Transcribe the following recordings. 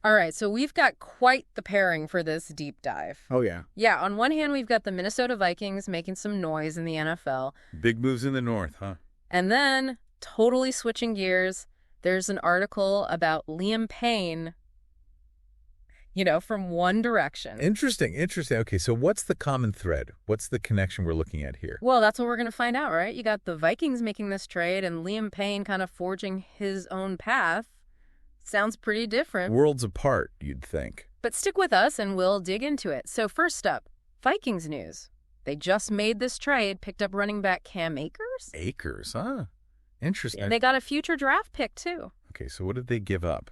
All right, so we've got quite the pairing for this deep dive. Oh, yeah. Yeah, on one hand, we've got the Minnesota Vikings making some noise in the NFL. Big moves in the North, huh? And then, totally switching gears, there's an article about Liam Payne, from One Direction. Interesting. Okay, so what's the common thread? What's the connection we're looking at here? Well, that's what we're going to find out, right? You got the Vikings making this trade and Liam Payne kind of forging his own path. Sounds pretty different. Worlds apart, you'd think. But stick with us and we'll dig into it. So first up, Vikings news. They just made this trade, picked up running back Cam Akers. Akers, huh? Interesting. And they got a future draft pick, too. Okay, so what did they give up?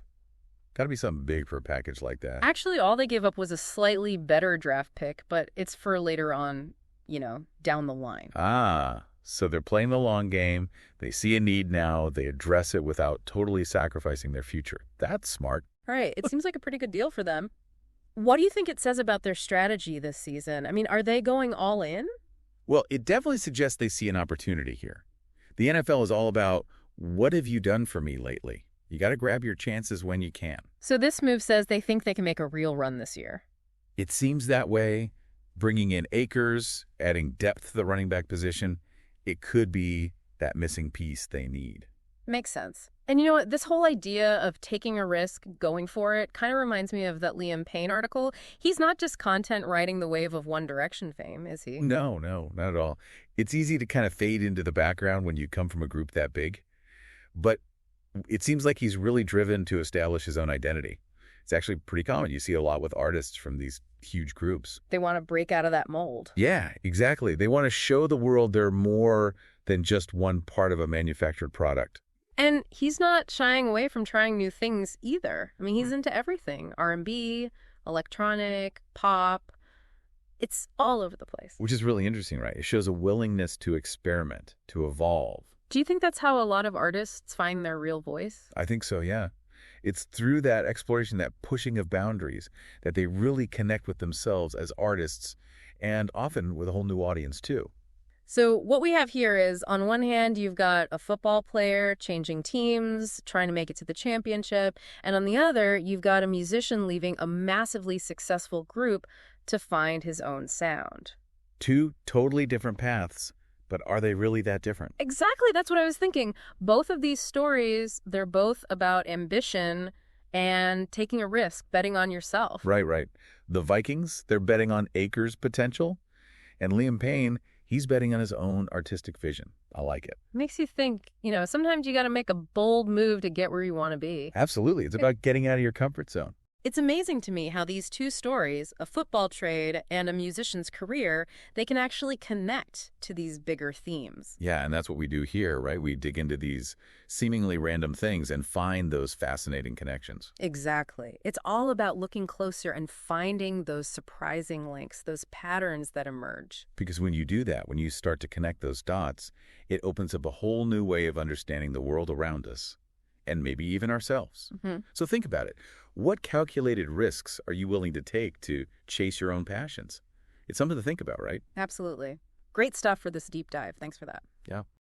Got to be something big for a package like that. Actually, all they gave up was a slightly better draft pick, but it's for later on, down the line. Ah, so they're playing the long game. They see a need now. They address it without totally sacrificing their future. That's smart. All right, it seems like a pretty good deal for them. What do you think it says about their strategy this season? I mean, are they going all in? Well, it definitely suggests they see an opportunity here. The NFL is all about, what have you done for me lately? You got to grab your chances when you can. So this move says they think they can make a real run this year. It seems that way. Bringing in Akers, adding depth to the running back position, it could be that missing piece they need. Makes sense. And you know what? This whole idea of taking a risk, going for it, kind of reminds me of that Liam Payne article. He's not just content riding the wave of One Direction fame, is he? No, not at all. It's easy to kind of fade into the background when you come from a group that big. But it seems like he's really driven to establish his own identity. It's actually pretty common. You see a lot with artists from these huge groups. They want to break out of that mold. Yeah, exactly. They want to show the world they're more than just one part of a manufactured product. And he's not shying away from trying new things either. I mean, he's into everything. R&B, electronic, pop. It's all over the place. Which is really interesting, right? It shows a willingness to experiment, to evolve. Do you think that's how a lot of artists find their real voice? I think so, yeah. It's through that exploration, that pushing of boundaries, that they really connect with themselves as artists and often with a whole new audience, too. So what we have here is, on one hand, you've got a football player changing teams, trying to make it to the championship. And on the other, you've got a musician leaving a massively successful group to find his own sound. Two totally different paths, but are they really that different? Exactly. That's what I was thinking. Both of these stories, they're both about ambition and taking a risk, betting on yourself. Right. The Vikings, they're betting on Akers' potential. And Liam Payne, he's betting on his own artistic vision. I like it. Makes you think, sometimes you got to make a bold move to get where you want to be. Absolutely. It's about getting out of your comfort zone. It's amazing to me how these two stories, a football trade and a musician's career, they can actually connect to these bigger themes. Yeah, and that's what we do here, right? We dig into these seemingly random things and find those fascinating connections. Exactly. It's all about looking closer and finding those surprising links, those patterns that emerge. Because when you do that, when you start to connect those dots, it opens up a whole new way of understanding the world around us, and maybe even ourselves. So think about it. What calculated risks are you willing to take to chase your own passions? It's something to think about, right? Absolutely. Great stuff for this deep dive. Thanks for that. Yeah.